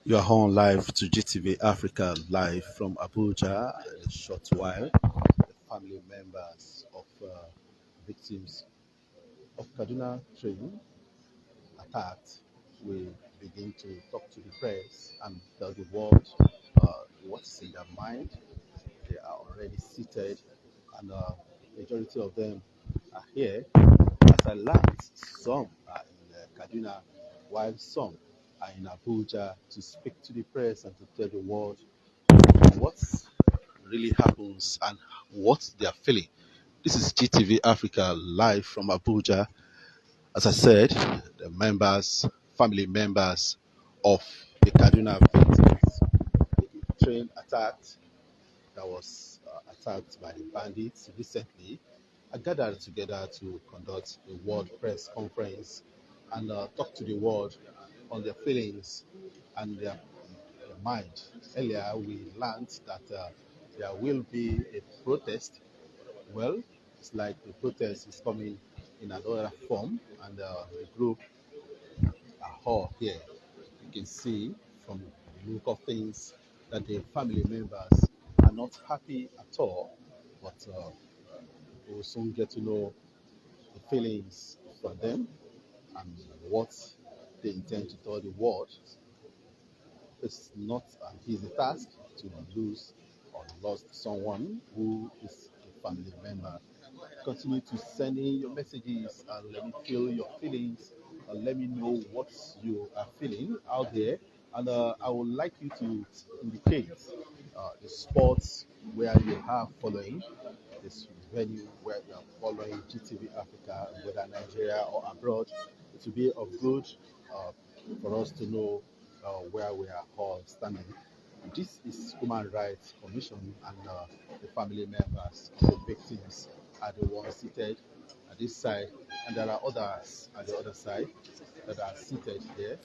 You are on live to GTV Africa live from Abuja. In a short while, the family members of victims of Kaduna train attacked will begin to talk to the press and tell the world what's in their mind. They are already seated, and majority of them are here. As I learned, some are in Kaduna, while some are in Abuja to speak to the press and to tell the world what really happens and what they are feeling. This is GTV Africa live from Abuja. As I said, the members, family members of the Kaduna victims, the train attacked that was attacked by the bandits recently, are gathered together to conduct a world press conference and talk to the world on their feelings and their mind. Earlier, we learned that there will be a protest. Well, it's like the protest is coming in another form, and the group are all here. You can see from the look of things that the family members are not happy at all, but we'll soon get to know the feelings from them and what they intend to tell the world. It's not an easy task to lose or lost someone who is a family member. Continue to send in your messages and let me feel your feelings and let me know what you are feeling out there. And I would like you to indicate the sports where you are following, this venue where you are following GTV Africa, whether Nigeria or abroad. It will be of good uh, for us to know where we are all standing. This is Human Rights Commission, and the family members of the victims are the ones seated at this side, and there are others at the other side that are seated here.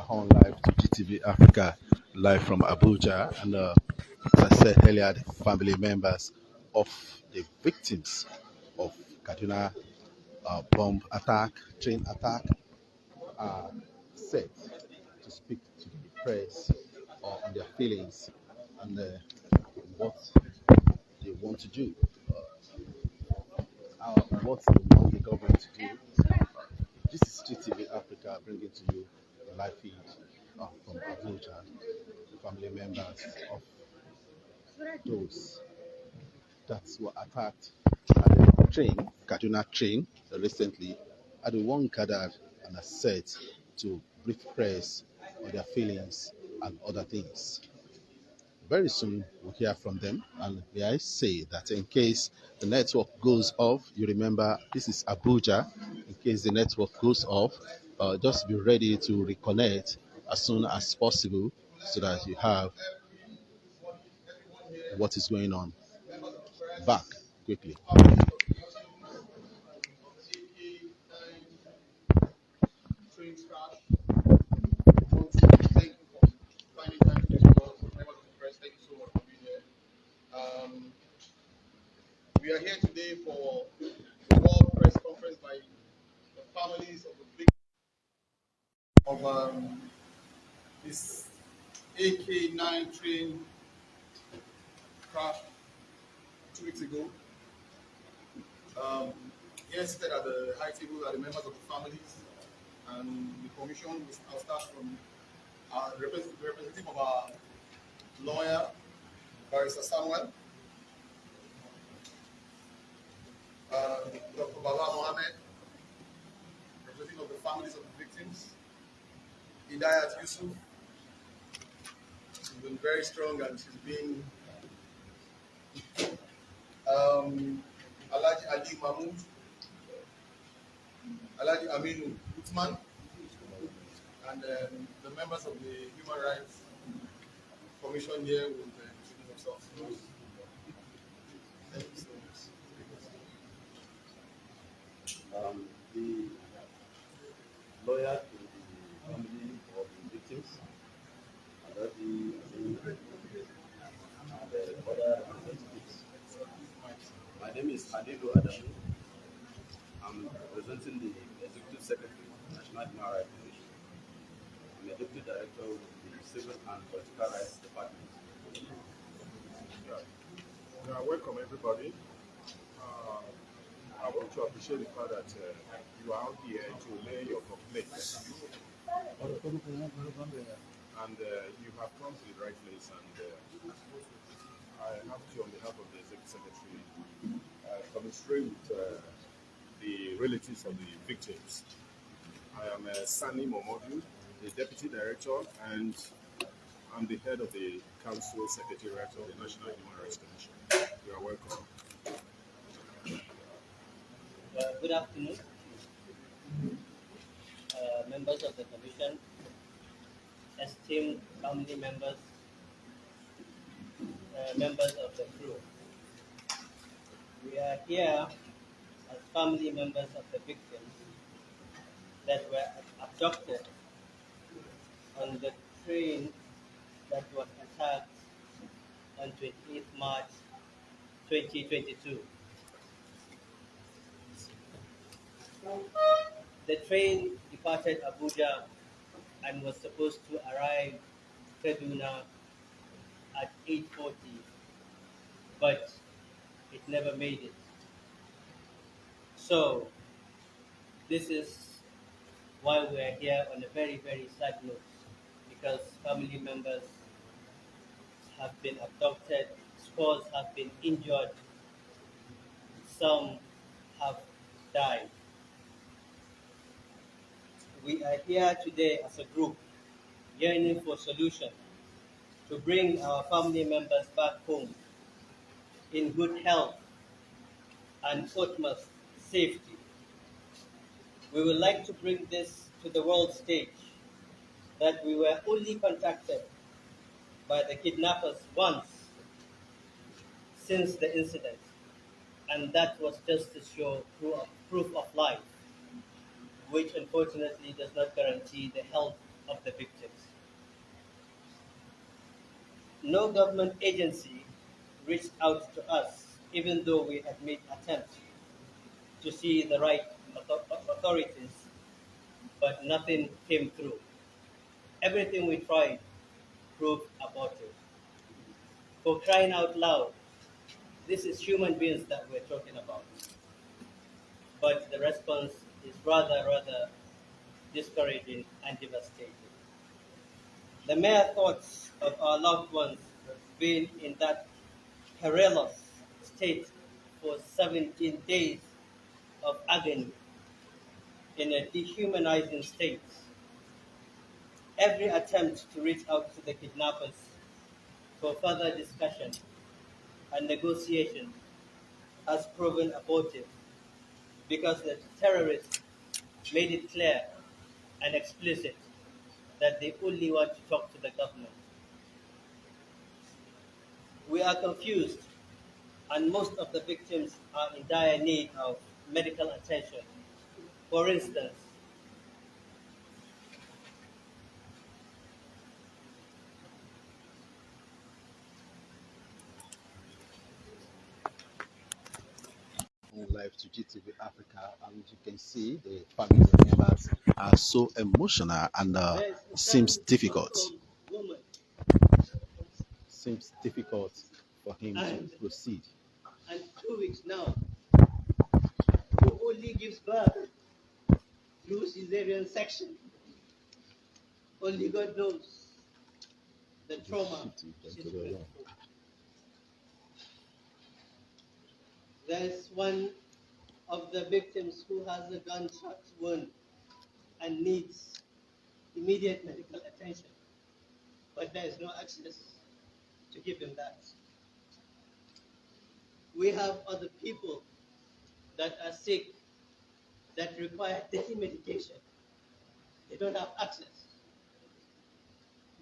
On live to GTV Africa, live from Abuja, and as I said earlier, the family members of the victims of Kaduna bomb attack, train attack, are set to speak to the press on their feelings and what they want to do, what they want the government to do. This is GTV Africa bringing to you the live feed from Abuja, the family members of those that were attacked at the train, Kaduna train, recently, are the one gathered and are set to brief press on their feelings and other things. Very soon we'll hear from them, and may I say that in case the network goes off, you remember this is Abuja. In case the network goes off, just be ready to reconnect as soon as possible so that you have what is going on back quickly. The lawyer to the family of the victims, and the other representatives. My name is Hadilu Adamu. I'm representing the Executive Secretary of the National Human Rights Commission. I'm the Deputy Director with the Civil and Political Rights Department. Yeah. Yeah, welcome everybody. Uh, I want to appreciate the fact that you are out here to lay your complaints and you have come to the right place. And I have to, on behalf of the Executive Secretary, commiserate with the relatives of the victims. I am Sani Momodu, the Deputy Director, and I'm the head of the Council Secretariat of the National Human Rights Commission. You are welcome. Good afternoon, members of the Commission, esteemed family members, members of the crew. We are here as family members of the victims that were abducted on the train that was attacked on 28th March 2022. The train departed Abuja and was supposed to arrive Kaduna at 8:40, but it never made it. So this is why we are here on a very, very sad note, because family members have been abducted, scores have been injured, some have died. We are here today as a group yearning for solution to bring our family members back home in good health and utmost safety. We would like to bring this to the world stage, that we were only contacted by the kidnappers once since the incident, and that was just to show proof of life, which unfortunately does not guarantee the health of the victims. No government agency reached out to us, even though we had made attempts to see the right authorities, but nothing came through. Everything we tried proved abortive. For crying out loud, this is human beings that we're talking about. But the response is rather discouraging and devastating. The mere thoughts of our loved ones being in that perilous state for 17 days of agony in a dehumanizing state. Every attempt to reach out to the kidnappers for further discussion and negotiation has proven abortive, because the terrorists made it clear and explicit that they only want to talk to the government. We are confused, and most of the victims are in dire need of medical attention. For instance, Live to GTV Africa, and you can see the family members are so emotional and there's a seems difficult. 7-year-old woman Seems difficult for him to and, proceed. and 2 weeks now, who only gives birth through cesarean section. Only God knows the trauma she's going through. There's one of the victims who has a gunshot wound and needs immediate medical attention, but there is no access to give him that. We have other people that are sick, that require daily medication. They don't have access.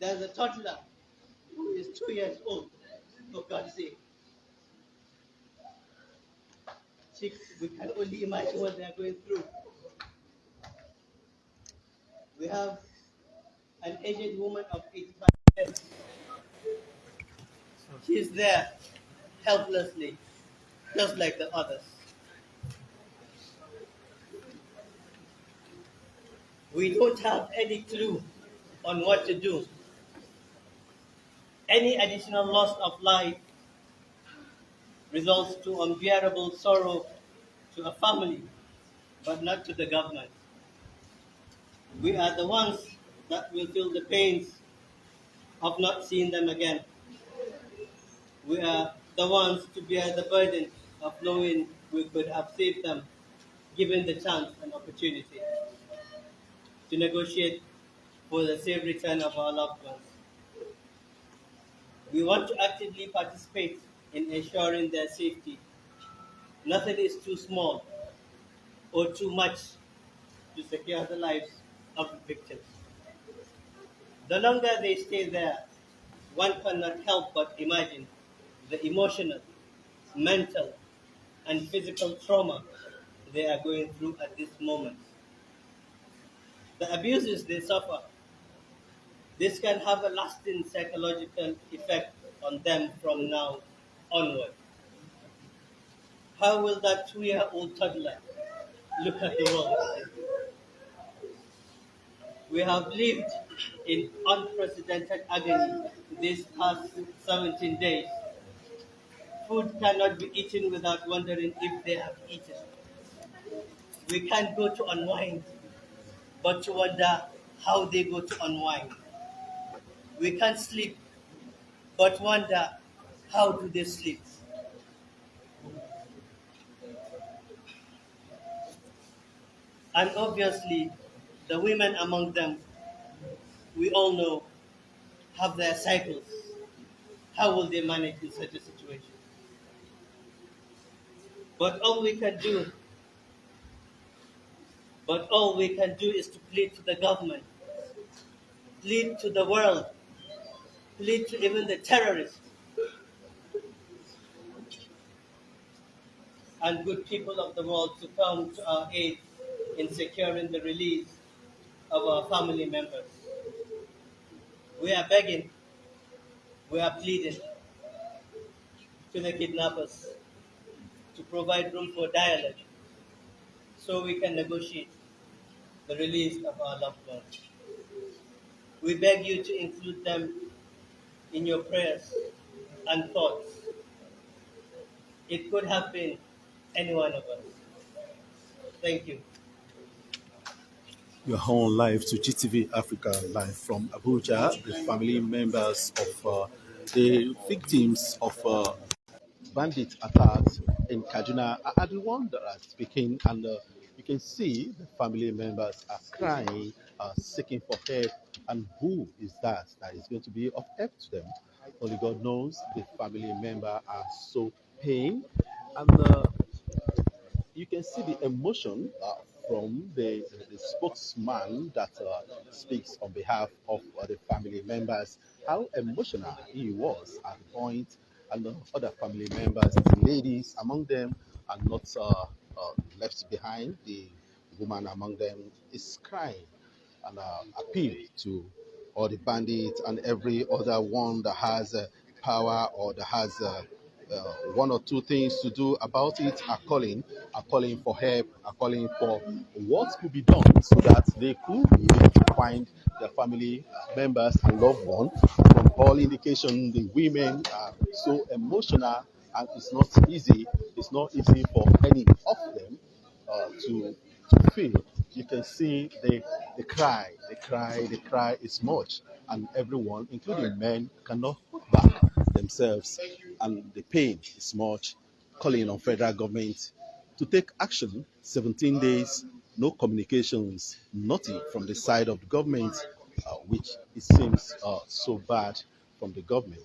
There's a toddler who is 2 years old, for God's sake. We can only imagine what they are going through. We have an aged woman of 85 years. She's there helplessly, just like the others. We don't have any clue on what to do. Any additional loss of life results to unbearable sorrow to a family, but not to the government. We are the ones that will feel the pains of not seeing them again. We are the ones to bear the burden of knowing we could have saved them given the chance and opportunity to negotiate for the safe return of our loved ones. We want to actively participate in ensuring their safety. Nothing is too small or too much to secure the lives of the victims. The longer they stay there, one cannot help but imagine the emotional, mental, and physical trauma they are going through at this moment. The abuses they suffer, this can have a lasting psychological effect on them from now onward. How will that 2-year-old toddler look at the world? We have lived in unprecedented agony these past 17 days. Food cannot be eaten without wondering if they have eaten. We can't go to unwind, but to wonder how they go to unwind. We can't sleep, but wonder how do they sleep. And obviously, the women among them, we all know, have their cycles. How will they manage in such a situation? But all we can do, but all we can do is to plead to the government, plead to the world, plead to even the terrorists and good people of the world to come to our aid in securing the release of our family members. We are begging, we are pleading to the kidnappers to provide room for dialogue so we can negotiate the release of our loved ones. We beg you to include them in your prayers and thoughts. It could have been any one of us. Thank you. Your home live to GTV Africa live from Abuja, the family members of the victims of bandit attacks in Kaduna are the ones that are speaking, and you can see the family members are crying, seeking for help. And who is that is going to be of help to them? Only God knows. The family member are so pain, and you can see the emotion from the spokesman that speaks on behalf of the family members, how emotional he was at the point, and the other family members, the ladies among them, are not left behind. The woman among them is crying and appeal to all the bandits and every other one that has power or that has one or two things to do about it are calling for help, are calling for what could be done so that they could be able to find their family members and loved ones. From all indication, the women are so emotional, and it's not easy. It's not easy for any of them to feel. You can see they cry, they cry is much, and everyone, including men, cannot hold back themselves, and the pain is much. Calling on federal government to take action. 17 days, no communications, nothing from the side of the government, which it seems so bad from the government.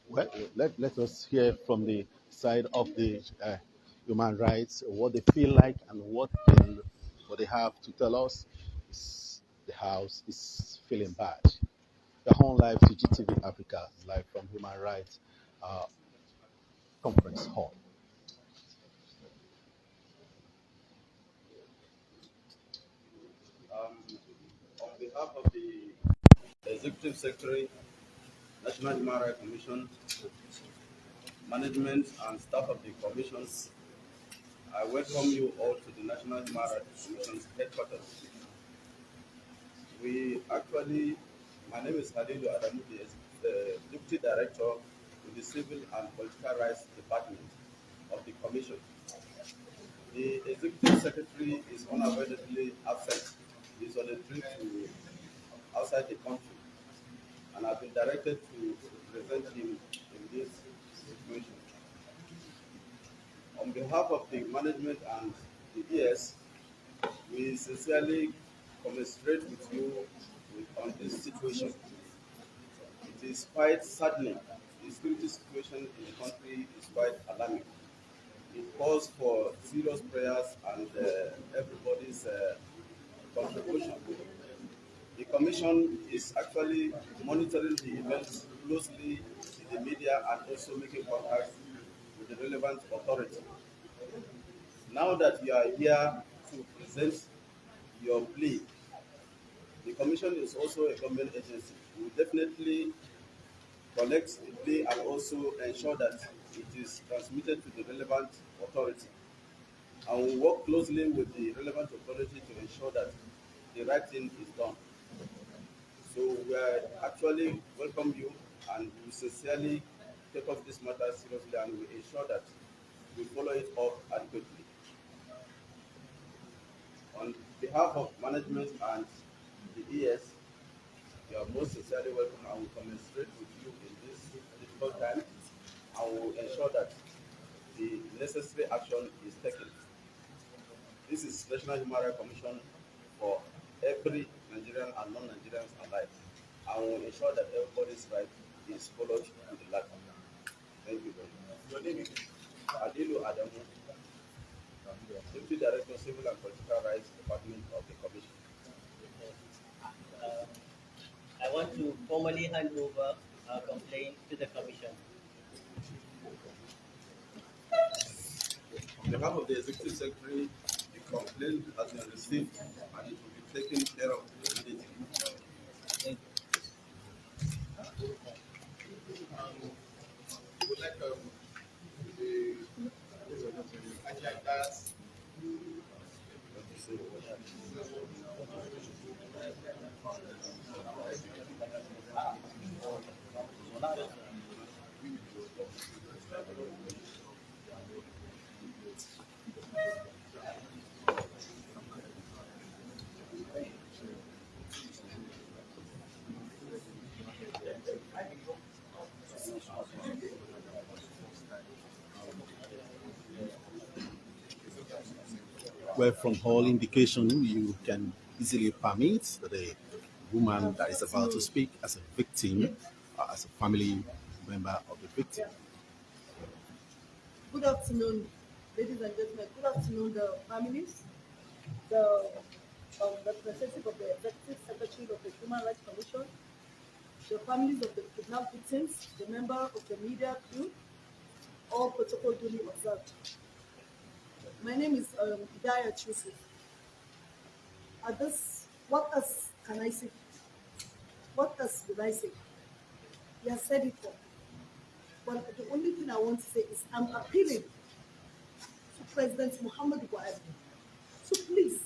Well, let us hear from the side of the human rights what they feel like and what they have to tell us. The house is feeling bad. The home live to GTV Africa live from Human Rights uh, Conference Hall. On behalf of the Executive Secretary, National Human Rights Commission, management and staff of the Commission, I welcome you all to the National Human Rights Commission's headquarters. We actually, my name is Hadilu Adamu, the Deputy Director in the Civil and Political Rights Department of the Commission. The Executive Secretary is unavoidably absent. He's on a trip to outside the country, and I've been directed to represent him in this situation. On behalf of the management and the ES, we sincerely commiserate with you on this situation. It is quite saddening. The security situation in the country is quite alarming. It calls for serious prayers and everybody's contribution. The Commission is actually monitoring the events closely in the media and also making contact with the relevant authority. Now that you are here to present your plea, the Commission is also a government agency. We will definitely collect the plea and also ensure that it is transmitted to the relevant authority. And we work closely with the relevant authority to ensure that the right thing is done. So we are actually welcome you and we sincerely take up this matter seriously and we ensure that we follow it up adequately. On behalf of management and the ES, you are most sincerely welcome and we commiserate with you in this difficult time and we will ensure that the necessary action is taken. This is National Human Rights Commission for every Nigerian and non-Nigerians alike. And we will ensure that everybody's right is followed to the letter. Thank you very much. Your name is Adilu Adamu, Deputy Director, Civil and Political Rights Department of the Commission. Uh, I want to formally hand over our complaint to the Commission. On behalf of the Executive Secretary, the complaint has been received and it will be taken care of immediately. Thank We would like the agendas. Well, from all indication, you can easily permit the woman that is about to speak as a victim, as a family member of the victim. Good afternoon, ladies and gentlemen. Good afternoon, the families, the representative of the Executive Secretary of the Human Rights Commission, the families of the kidnapped victims, the member of the media crew, all protocol duly observed. My name is Idaya Chusif. At this, what else can I say? What else will I say? He has said it all. But the only thing I want to say is I'm appealing to President Muhammad Buhari. So please,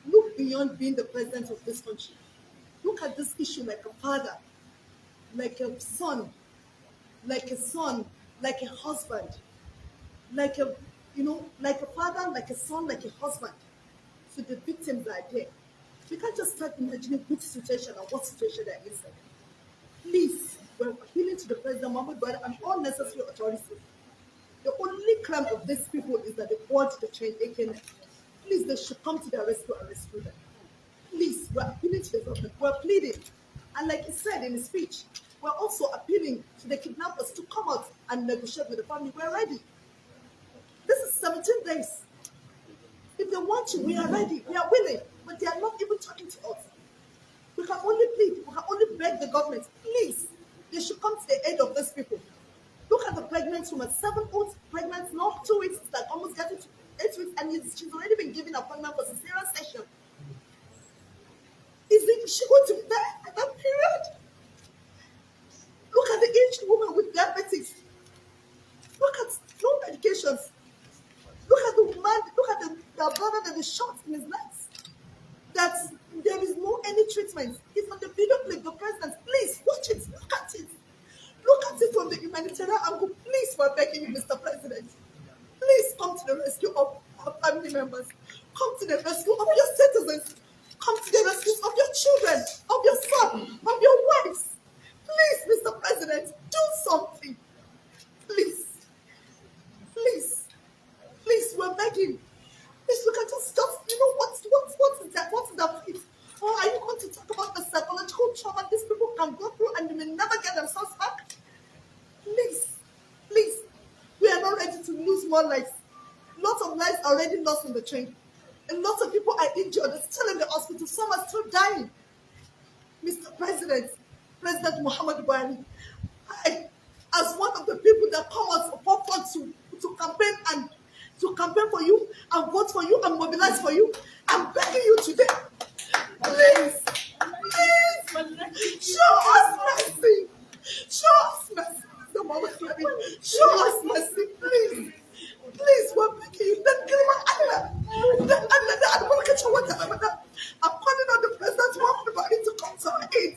look beyond being the president of this country. Look at this issue like a father, like a son, like a husband, like a like a father, like a son, like a husband. So the victims are there. We can't just start imagining which situation and what situation they're in. Please, we're appealing to the President Muhammad Buhari and all necessary authorities. The only crime of these people is that they board the train AK. Please, they should come to their rescue and rescue them. Please, we're appealing to the government. We're pleading. And like he said in his speech, we're also appealing to the kidnappers to come out and negotiate with the family. We're ready. This is 17 days. If they want to, we are ready. We are willing. But they are not even talking to us. We can only plead. We can only beg the government. Please, they should come to the aid of these people. Look at the pregnant woman, 7 months pregnant, now 2 weeks, it's like almost getting to 8 weeks, and she's already been given an appointment for cesarean section. Is she going to die at that period? Look at the aged woman with diabetes. Look at no medications. Look at the man, look at the brother that is shot in his legs. That there is no any treatment. statements. It's on the video clip, the president. Please watch it. Look at it. Look at it from the humanitarian angle. Please, we're begging you, Mr. President. Please come to the rescue of our family members. Come to the rescue of your citizens. Come to the rescue of your children, of your son, of your wives. Please, Mr. President, do something. Please, please, please, we're begging. Please, we can just what is that? What is that? Please? Or are you going to talk about the psychological trauma these people can go through and they may never get themselves back? Please, please, we are not ready to lose more lives. Lots of lives are already lost on the train. And lots of people are injured, they're still in the hospital, some are still dying. Mr. President, President Muhammad Buhari, I, as one of the people that come as forward to campaign and to campaign for you and vote for you and mobilize for you, I'm begging you today, please, please, show us mercy. Show us mercy, Mr. Muhammad Buhari. Show us mercy, please. Please, we're begging you. Then give him Allah. Then Allah, the advocature, whatever. I'm calling on the President Muhammad Buhari to come to our aid.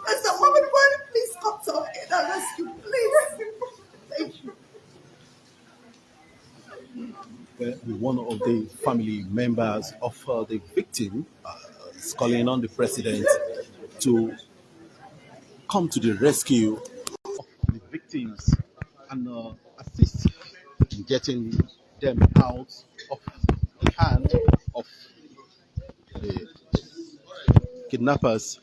President Muhammad Buhari, please come to our aid and rescue, please. Thank you. One of the family members of the victim is calling on the president to come to the rescue of the victims and assist in getting them out of the hand of the kidnappers.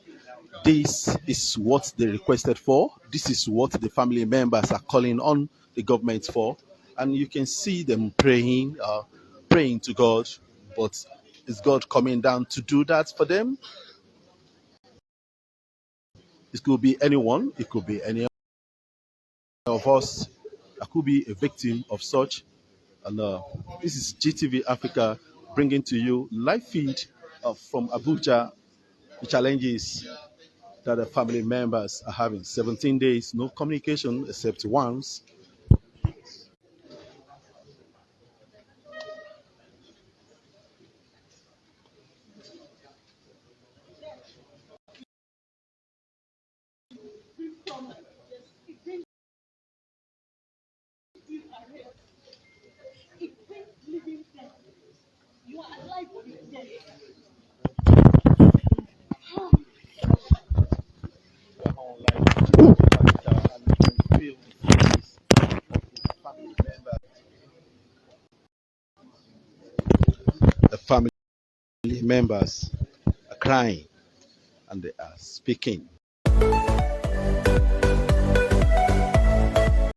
This is what they requested for. This is what the family members are calling on the government for. And you can see them praying, praying to God. But is God coming down to do that for them? It could be anyone. It could be any of us. I could be a victim of such. And this is GTV Africa bringing to you live feed from Abuja. The challenges that the family members are having. 17 days, no communication except once. The family members are crying and they are speaking.